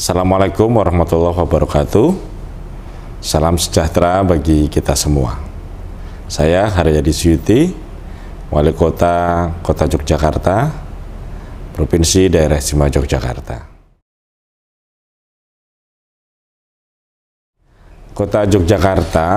Assalamualaikum warahmatullahi wabarakatuh. Salam sejahtera bagi kita semua. Saya Haryadi Suyuti, Wali Kota Yogyakarta, Provinsi Daerah Istimewa Yogyakarta. Kota Yogyakarta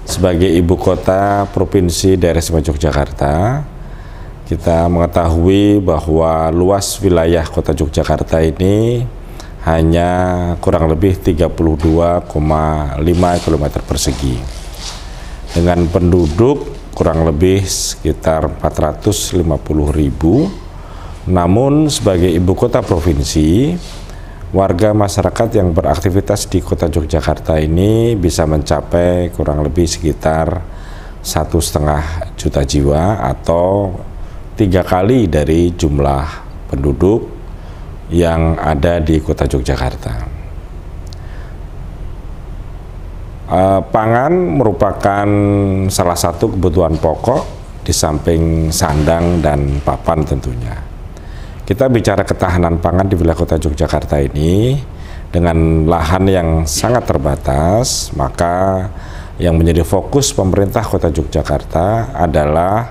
sebagai ibu kota Provinsi Daerah Istimewa Yogyakarta, kita mengetahui bahwa luas wilayah Kota Yogyakarta ini hanya kurang lebih 32,5 km persegi dengan penduduk kurang lebih sekitar 450.000. Namun sebagai ibu kota provinsi, warga masyarakat yang beraktivitas di Kota Yogyakarta ini bisa mencapai kurang lebih sekitar 1,5 juta jiwa atau 3 kali dari jumlah penduduk yang ada di Kota Yogyakarta. Pangan merupakan salah satu kebutuhan pokok di samping sandang dan papan tentunya. Kita bicara ketahanan pangan di wilayah Kota Yogyakarta ini dengan lahan yang sangat terbatas, maka yang menjadi fokus pemerintah Kota Yogyakarta adalah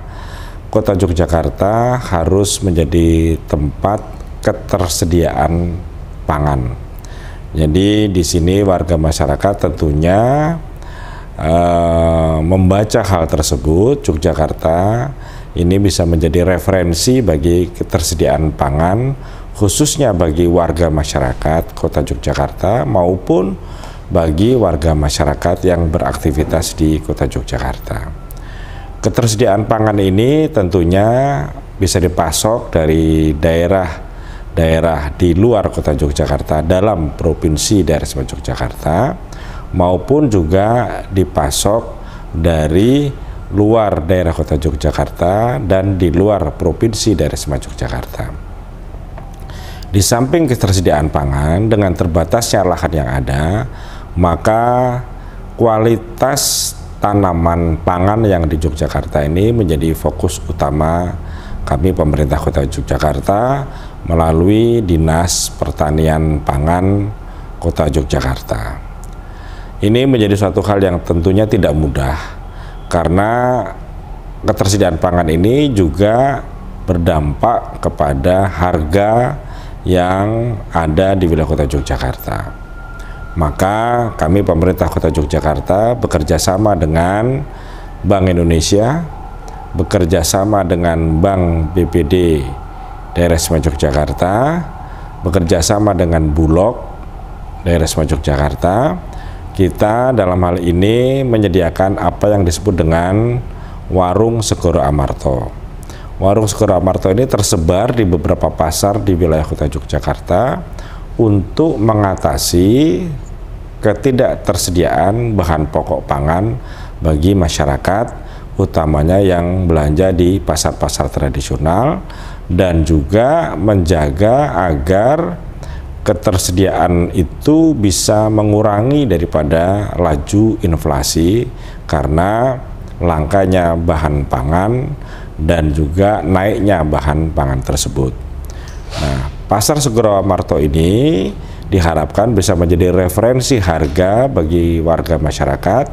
Kota Yogyakarta harus menjadi tempat ketersediaan pangan. Jadi di sini warga masyarakat tentunya membaca hal tersebut, Yogyakarta ini bisa menjadi referensi bagi ketersediaan pangan, khususnya bagi warga masyarakat Kota Yogyakarta maupun bagi warga masyarakat yang beraktivitas di Kota Yogyakarta. Ketersediaan pangan ini tentunya bisa dipasok dari daerah di luar Kota Yogyakarta dalam Provinsi Daerah Istimewa Yogyakarta maupun juga dipasok dari luar daerah Kota Yogyakarta dan di luar Provinsi Daerah Istimewa Yogyakarta. Di samping ketersediaan pangan dengan terbatasnya lahan yang ada, maka kualitas tanaman pangan yang di Yogyakarta ini menjadi fokus utama kami pemerintah Kota Yogyakarta melalui Dinas Pertanian Pangan Kota Yogyakarta. Ini menjadi suatu hal yang tentunya tidak mudah karena ketersediaan pangan ini juga berdampak kepada harga yang ada di wilayah Kota Yogyakarta. Maka kami pemerintah Kota Yogyakarta bekerja sama dengan Bank Indonesia, bekerja sama dengan Bank BPD Daerah Istimewa Yogyakarta, bekerja sama dengan Bulog Daerah Istimewa Yogyakarta. Kita dalam hal ini menyediakan apa yang disebut dengan Warung Segoro Amarto. Warung Segoro Amarto ini tersebar di beberapa pasar di wilayah Kota Yogyakarta untuk mengatasi ketidaktersediaan bahan pokok pangan bagi masyarakat, utamanya yang belanja di pasar-pasar tradisional, dan juga menjaga agar ketersediaan itu bisa mengurangi daripada laju inflasi karena langkanya bahan pangan dan juga naiknya bahan pangan tersebut. Nah, Pasar Segoro Amarto ini diharapkan bisa menjadi referensi harga bagi warga masyarakat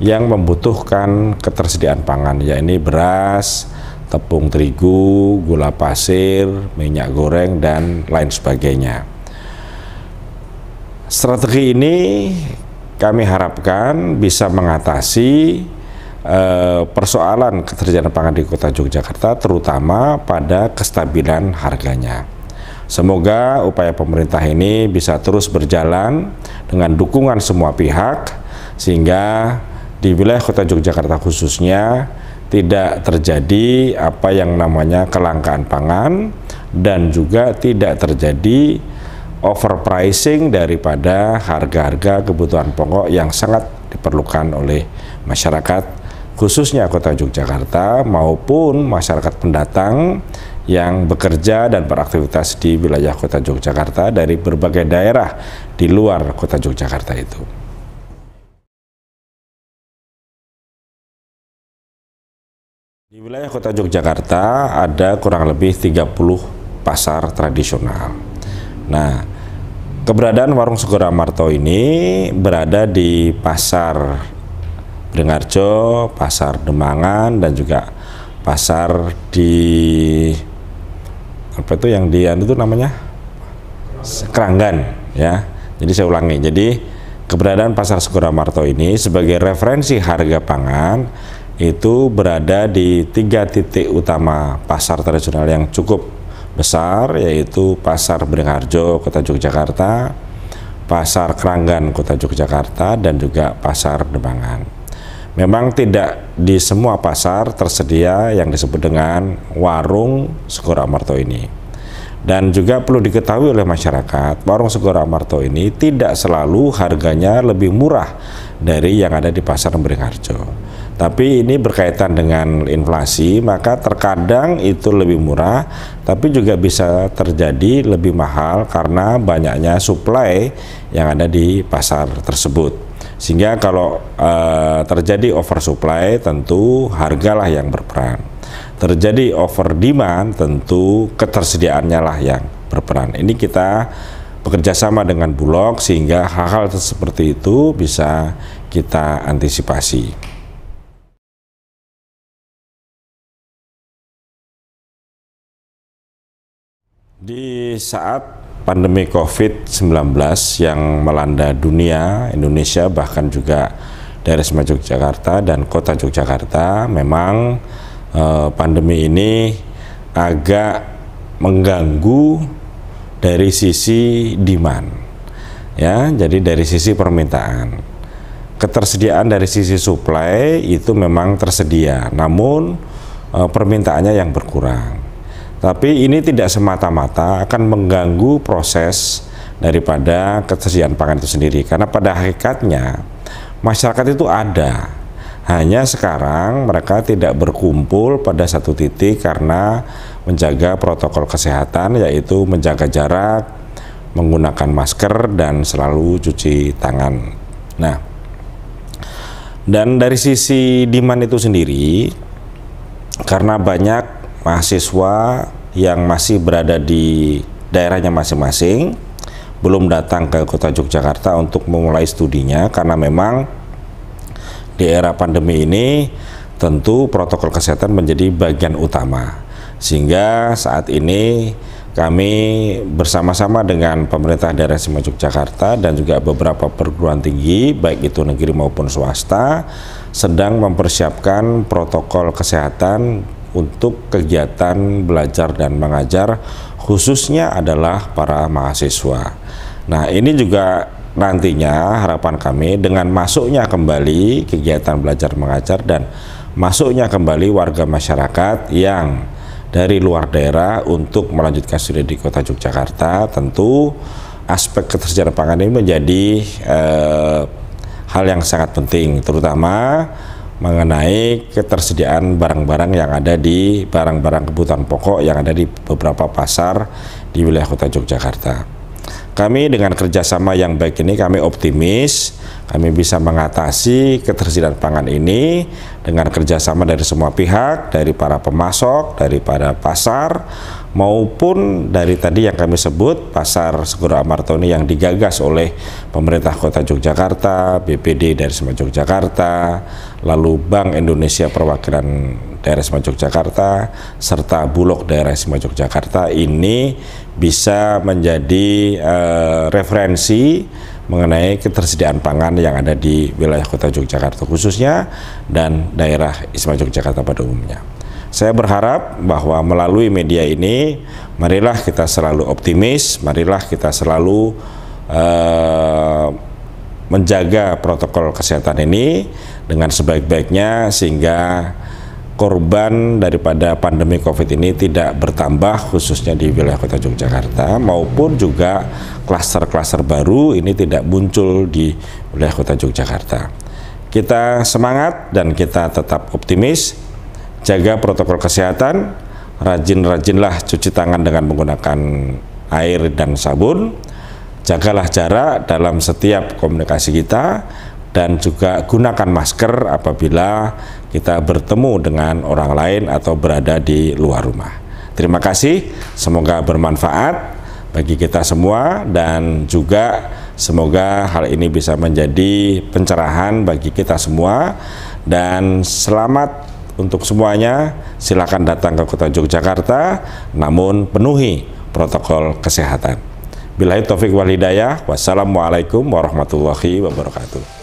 yang membutuhkan ketersediaan pangan, yaitu beras, tepung terigu, gula pasir, minyak goreng, dan lain sebagainya. Strategi ini kami harapkan bisa mengatasi persoalan ketersediaan pangan di Kota Yogyakarta, terutama pada kestabilan harganya. Semoga upaya pemerintah ini bisa terus berjalan dengan dukungan semua pihak, sehingga di wilayah Kota Yogyakarta khususnya tidak terjadi apa yang namanya kelangkaan pangan dan juga tidak terjadi overpricing daripada harga-harga kebutuhan pokok yang sangat diperlukan oleh masyarakat khususnya Kota Yogyakarta maupun masyarakat pendatang yang bekerja dan beraktivitas di wilayah Kota Yogyakarta dari berbagai daerah di luar Kota Yogyakarta itu. Di wilayah Kota Yogyakarta ada kurang lebih 30 pasar tradisional. Nah, keberadaan Warung Sego Ramarto ini berada di Pasar Beringharjo, Pasar Demangan, dan juga pasar di apa itu yang di itu namanya Keranggan ya. Jadi saya ulangi, jadi keberadaan Pasar Sego Ramarto ini sebagai referensi harga pangan itu berada di 3 titik utama pasar tradisional yang cukup besar, yaitu Pasar Beringharjo Kota Yogyakarta, Pasar Keranggan Kota Yogyakarta, dan juga Pasar Demangan. Memang tidak di semua pasar tersedia yang disebut dengan Warung Sego Ramarto ini. Dan juga perlu diketahui oleh masyarakat, Warung Sego Ramarto ini tidak selalu harganya lebih murah dari yang ada di Pasar Beringharjo. Tapi ini berkaitan dengan inflasi, maka terkadang itu lebih murah, tapi juga bisa terjadi lebih mahal karena banyaknya supply yang ada di pasar tersebut. Sehingga kalau terjadi oversupply, tentu hargalah yang berperan. Terjadi over demand, tentu ketersediaannya lah yang berperan. Ini kita bekerja sama dengan Bulog sehingga hal-hal seperti itu bisa kita antisipasi. Di saat pandemi COVID-19 yang melanda dunia, Indonesia, bahkan juga daerah istimewa Yogyakarta dan kota Yogyakarta, memang pandemi ini agak mengganggu dari sisi demand, ya. Jadi dari sisi permintaan, ketersediaan dari sisi supply itu memang tersedia, namun permintaannya yang berkurang. Tapi ini tidak semata-mata akan mengganggu proses daripada ketersediaan pangan itu sendiri, karena pada hakikatnya masyarakat itu ada, hanya sekarang mereka tidak berkumpul pada satu titik karena menjaga protokol kesehatan, yaitu menjaga jarak, menggunakan masker, dan selalu cuci tangan. Nah, dan dari sisi demand itu sendiri, karena banyak mahasiswa yang masih berada di daerahnya masing-masing belum datang ke kota Yogyakarta untuk memulai studinya, karena memang di era pandemi ini tentu protokol kesehatan menjadi bagian utama, sehingga saat ini kami bersama-sama dengan pemerintah daerah istimewa Yogyakarta dan juga beberapa perguruan tinggi baik itu negeri maupun swasta sedang mempersiapkan protokol kesehatan untuk kegiatan belajar dan mengajar, khususnya adalah para mahasiswa. Nah, ini juga nantinya harapan kami dengan masuknya kembali kegiatan belajar mengajar dan masuknya kembali warga masyarakat yang dari luar daerah untuk melanjutkan studi di kota Yogyakarta, tentu aspek ketersediaan pangan ini menjadi hal yang sangat penting, terutama mengenai ketersediaan barang-barang yang ada di barang-barang kebutuhan pokok yang ada di beberapa pasar di wilayah kota Yogyakarta. Kami dengan kerjasama yang baik ini, kami optimis kami bisa mengatasi ketersediaan pangan ini dengan kerjasama dari semua pihak, dari para pemasok, dari para pasar, maupun dari tadi yang kami sebut Pasar Sego Ramarto ini yang digagas oleh pemerintah kota Yogyakarta, BPD dari istimewa Yogyakarta, lalu Bank Indonesia Perwakilan Daerah Istimewa Yogyakarta, serta Bulog Daerah Istimewa Yogyakarta. Ini bisa menjadi referensi mengenai ketersediaan pangan yang ada di wilayah kota Yogyakarta khususnya dan daerah istimewa Yogyakarta pada umumnya. Saya berharap bahwa melalui media ini, marilah kita selalu optimis, marilah kita selalu menjaga protokol kesehatan ini dengan sebaik-baiknya sehingga korban daripada pandemi COVID ini tidak bertambah khususnya di wilayah kota Yogyakarta, maupun juga klaster-klaster baru ini tidak muncul di wilayah kota Yogyakarta. Kita semangat dan kita tetap optimis, jaga protokol kesehatan, rajin-rajinlah cuci tangan dengan menggunakan air dan sabun, jagalah jarak dalam setiap komunikasi kita, dan juga gunakan masker apabila kita bertemu dengan orang lain atau berada di luar rumah. Terima kasih, semoga bermanfaat. bagi kita semua, dan juga semoga hal ini bisa menjadi pencerahan bagi kita semua. Dan selamat untuk semuanya. Silakan datang ke Kota Yogyakarta, namun penuhi protokol kesehatan. Billahi taufik wal hidayah. Wassalamualaikum warahmatullahi wabarakatuh.